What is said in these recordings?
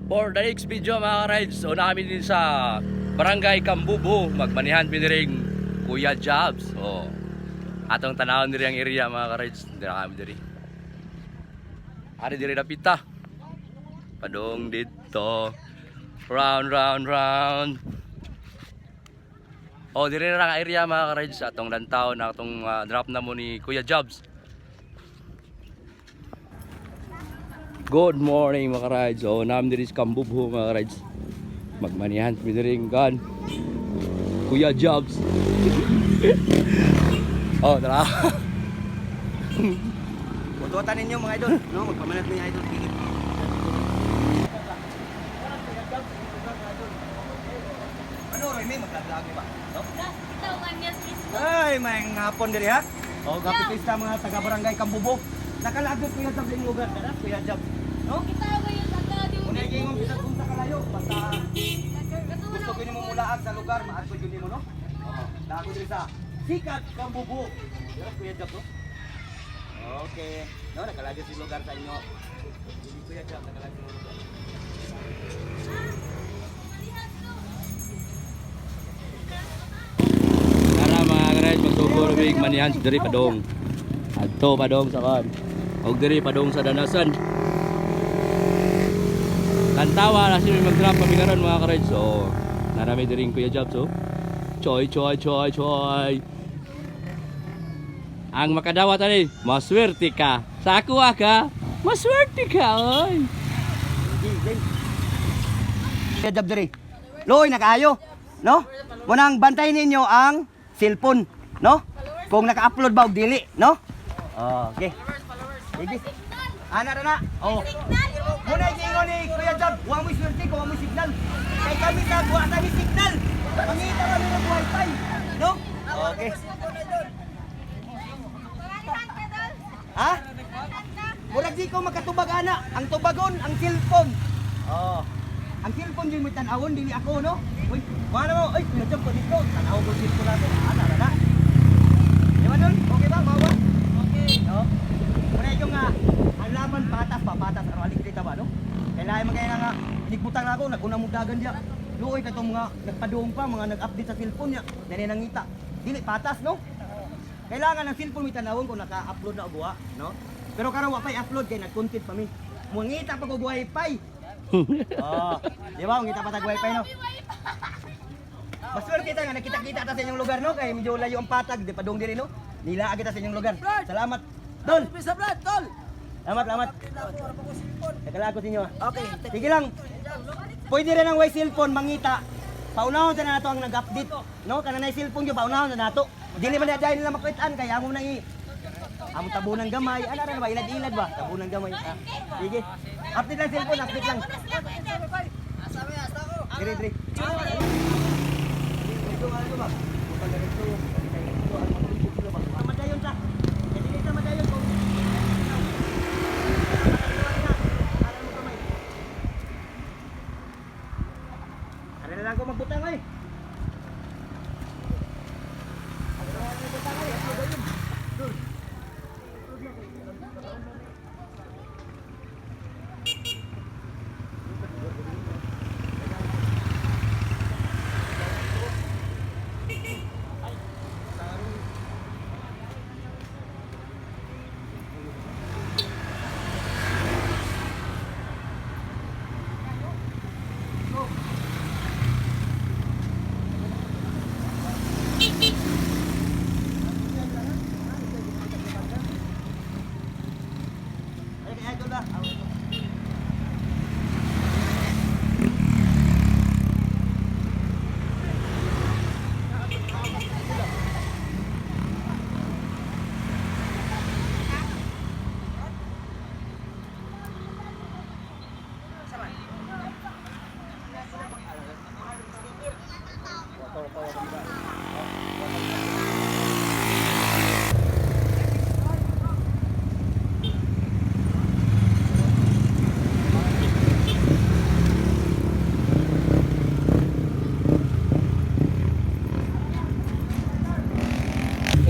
For the next video mga ka-rides, una kami din sa Barangay Kambubo, magmanihan piniring Kuya Jobs. Atong tanawon diri ang area mga ka-rides, hindi na kami diri. Ari diri napita. Padong dito. Round. Diri na ang area mga ka-rides, atong lantaw na atong drop na mo ni Kuya Jobs. Good morning mga ka-rides. Namin diri sa Kambubo mga ka-rides. Magmanihan piniring kan Kuya Jobs. Tara. Bututan ninyo mga idol, no? Magpamanat ninyo idol. Ano, Remy? Maglaglagi ba? No? Ay, may hapon diri ha? Kapitista mga taga-barangay Kambubo. Nakalagot Kuya Jobs yung lugar, Kuya Jobs. No? Kung nagingong kita kung kalayo, basta gusto ko mo mulaag sa lugar, maadto yun mo, no? Dako diri sa Sikat Kambubo. Pero Kuya Jobs, no? Okay. No, nakalagay si lugar sa inyo. Hindi Kuya Jobs, nakalagay si lugar. Tara mga ka-rides, magsugod kami manihan diri padong. Adto padong sa kan. Og diri padong sa Danasan. Kantawa na sila mag-drop kami karon mga ka-rides. Narami diri Kuya Jobs. Choy. Ang makadawat ani, maswerte ka. Sa ako ka, maswerte ka, oy. Kuya Jobs diri. Loy nakaayo, no? Munang bantayin ninyo ang cellphone, no? Kung naka-upload ba og dili, no? Okay. Sige. Ana na. Muna gingon ni Kuya Jobs, wa mo swerte ko, wa mo signal. Kay kami sa buwa sa ni signal. Mangita kami ng wifi, no? Okay. Ha? Murag di ko makatubag ana. Ang tubagon, ang cellphone. Ang cellphone din mo tanawon, dili ako, no? Uy, mana mo? Ay, Kuya Jobs ko dito. Tanaw ko cellphone natin. Ana na. Di ba nun? Okay ba? Bawa? Okay. No? Muna yung ang laban patas. Ang alik dito ba, no? Kailangan mo kaya nga, nigbutang na ako, nagkunang mudagan diya. Luoy ka itong mga nagpadoong pa, mga nag-update sa cellphone niya. Dali nangita. Dili, patas, no? Kailangan ng cellphone may tanawon kung naka-upload na o buha, no? Pero karon wa pay upload kay nag-content pa mi. Mungita pa ko wifi. Di ba? Mungita pa tag wifi, no? Maswerte kita nga nakita-kita ta sa inyong lugar, no? Kay medyo layo ang patag, di padong diri, no? Nila kita sa inyong lugar. Salamat. Tol. Salamat. Nagalagot ninyo. Okay. Sige lang. Pwede rin ang way cellphone mangita. Paunahon sa nato ang nag-update, no? Kanang cellphone yo paunahon sa nato. Dili man dahil nila makuitan kaya amo nang among tabunang gamay. Ana ra ba ilad-ilad ba? Tabunang gamay. Sige. Update lang cellphone, update lang. Dire. Ito ba? Madayon ta. Dili ta madayon ko. Ano na lang ko magbutang ay.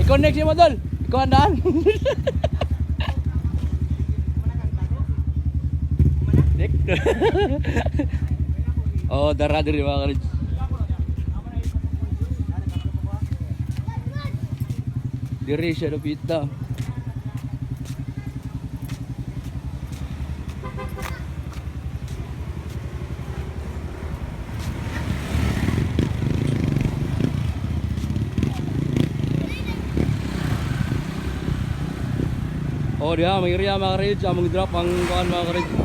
I-connect siya mo dol. Ikaw andaan. Dik. Oh, dara diri mga ka-Rids. Diri siya napita. Oh dia, may area mga ka-Rids, among drop ang kuan mga ka-Rids.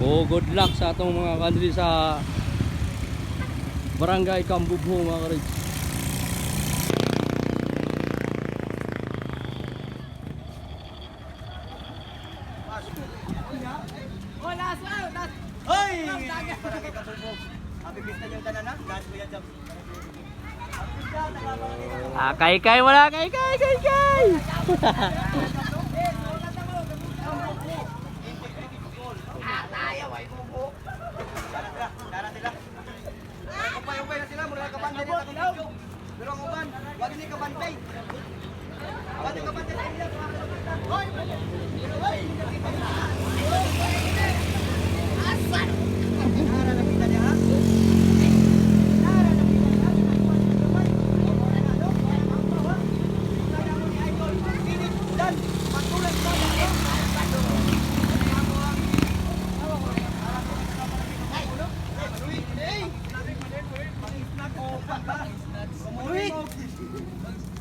Oh, good luck sa atong mga country sa Barangay Kambubho mga ka-Rids. Hoy! Happy Pista yung tanan ha. God Kuya Jobs. Happy Pista, taga-Barangay. Ah, kay wala kay. Upay na sila, mula kabantay nila kung video. Pero ang uban, wag ni kabantay. Wag ni kabantay sa inyo. Hoy! Hoy! Asan! Nara na kita niya ha? Nara na kita niya. Dan, patuloy sa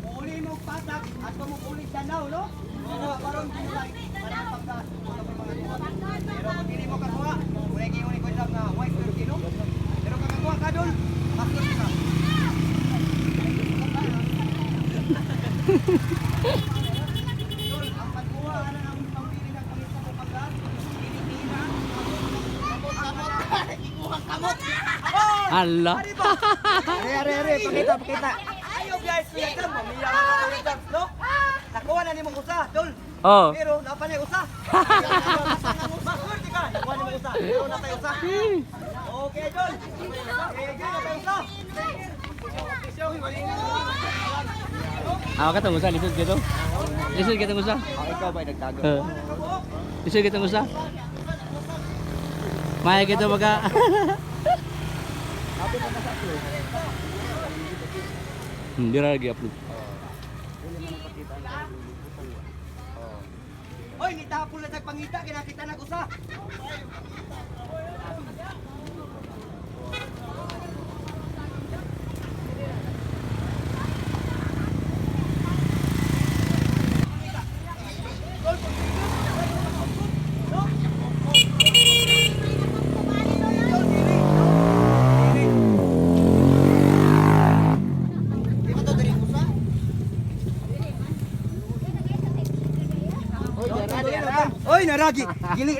Muli mo patak at kumupuli sa now, no? Parang kulay para pagka pero kung hindi mo katuwa, muli ngayon ko lang na white turkey, no? Pero kung katuwa ka doon, pasok ka. Ang pagkuha, ano ang pambili ng pangita mo pagka? Pilitina, kamot, ikuhang kamot. Allah. Are, pakita. Ayaw guys, kuya Jam, mamiya ka na kuya Jam, no? Nakuha na ni mong usa, dol. Oh. Pero napa na yung usa. Maswerte ka, nakuha ni mong usa. Pero na tayo usa. Okay, dol. Okay, na tayo usa. Ako katong usa lisod kito. Lisod kitong usa. Ikaw ba nagtago? Lisod kitong usa. May kito maga. Hindi ra lagi upload. Hoy, nitapon na tagpangita, kinakita nag-usa. Oy, naragi. Gili.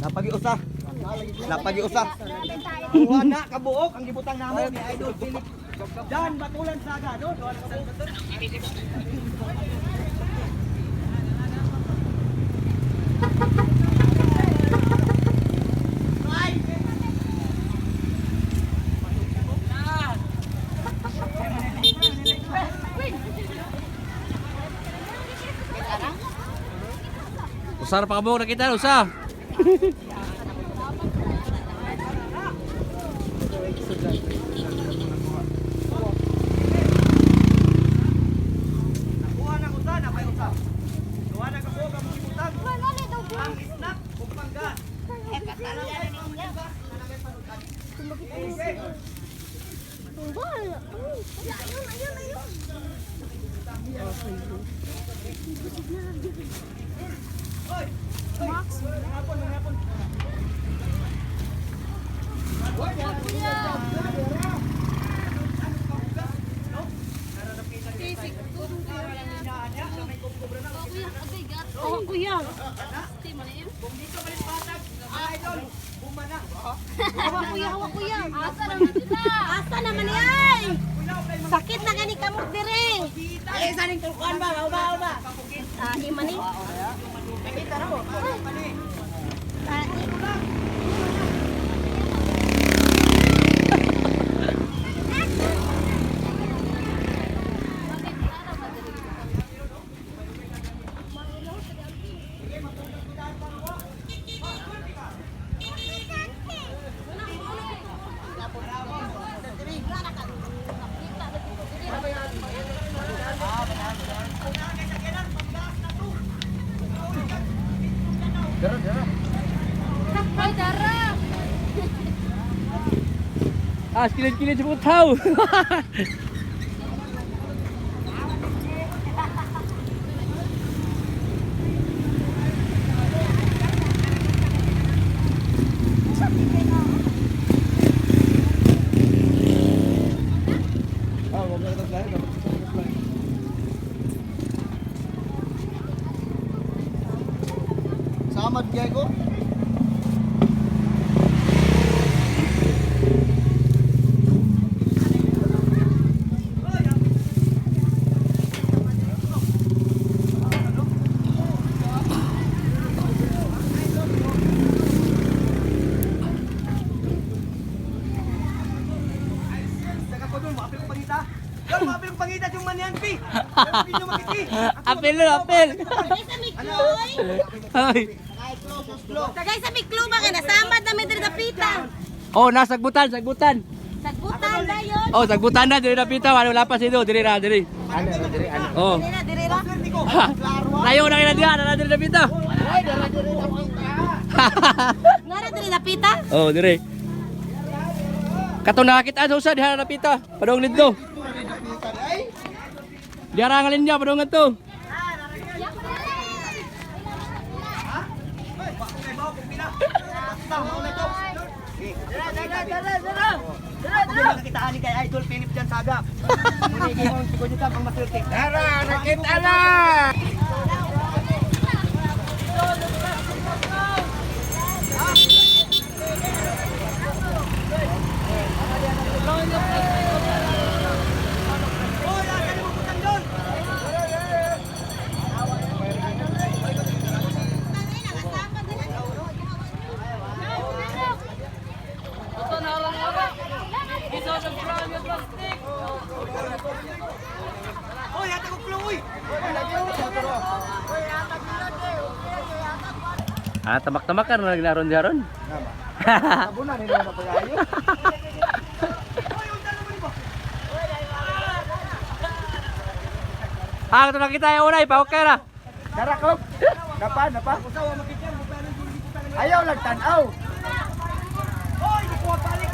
Napagi-usa. Kuha na kabuok ang gibutang namo ni Idol Philip. Dan Batulan Saga, no? Usar pa kabog na kita usa. Kuha na usa, napay usa. Kuha na kabuok ang gibutang. Ang snack ug panggas. Oh, kuya. Idol, bumana. Hawak kuya. Asa naman yan? Sakit na gani kamot dire. Saning tulkuan ba? Ba. Imani. Kita na mo. Ay, Dara! Ah, kilid-kilid sa butaw. Samad kaya ko. Saka ko dun, mapil ko pangita. Dol, mapil ko pangita yung manihan, pi. Hindi nyo makiti. Apel na, apel. Tagay sa Mikloy! Ay. Tagay sa Miklo ba ka? Nasamad na may dapita. Oh, nasagbutan, sagbutan. Sagbutan dayon. Oh, sagbutan na, diri na pita, wala pa sido, diri na, diri. Oh. Diri na, diri na. Tayo na kina diyan, na diri na pita. Nga na diri dapita? Oh, diri. Kato nakakita sa usad, diha na pita. Padong nito. Diara ngalin niya, padong to. Kita ani kay Idol Philip Jan Saga. Munigi mo si Kuya ang maswerte. Tara, nakita na! Hoy, asan mo putang doon? Hoy, ate ko kluoy. Ah, tamak-tamak ka na naglaron diharon. Abunan nila na pag-ayo. Ah, kato nakita yung unay, pa okay na. Tara, Kop. Napa. Ayaw lang tanaw. Hoy, nakuha balik.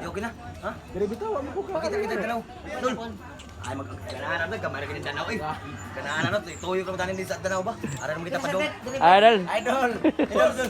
Okay na. Ha? Dari bitaw, ano ko ka? Pakita kita dalaw. Dol. Ay magkanahan na kamera kini danaw eh. Kanahan na tuyo ka tanin di sa danaw ba? Ara mo kita pa dong. Idol. Idol. Idol.